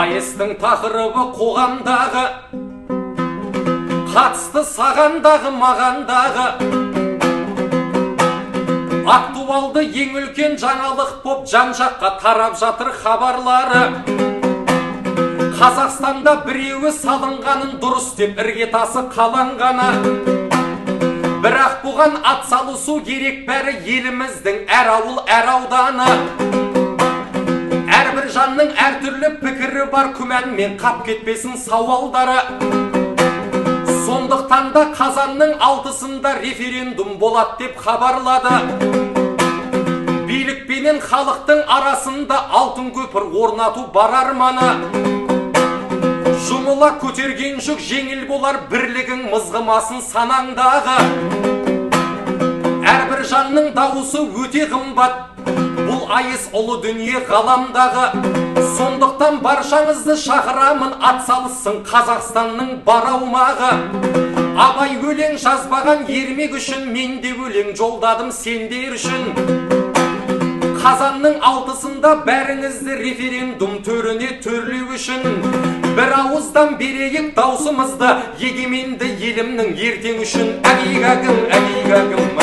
аэстің тақырыбы қоғамдағы, қатысты сағандағы мағандағы. Актуалды ең үлкен жаңалық боп жан-жаққа тарап жатыр хабарлары. Қазақстанда біреуі салынғанын дұрыс деп іргетасы қаланғаны. Бірақ бұған ат салысу керек бәрі еліміздің әр ауыл, әр ауданы. Әрбір жанның әртүрлі пікірі бар, күмәнмен қап кетпесін сауалдары. Сондықтан да қазанның 6-сында референдум болады деп хабарлады. Билікпенен халықтың арасында алтын көпір орнату бар арманы. Жұмыла көтерген жүк жеңіл болар, бірлігің мызғымасын санаңдағы. Әрбір жанның дауысы өте қымбат, бұл айыз ұлы дүние ғаламдағы. Сондықтан баршаңызды шақырамын, ат салыссын Қазақстанның бар аумағы. Абай өлең жазбаған ермек үшін, мен де өлең жолдадым сендер үшін. Қазанның 6-сында бәріңізді референдум төріне төрлеу үшін. Бір ауыздан берейік даусымызды, егеменді елімнің ертең үшін. Әгейгәгім, әгейгәгім,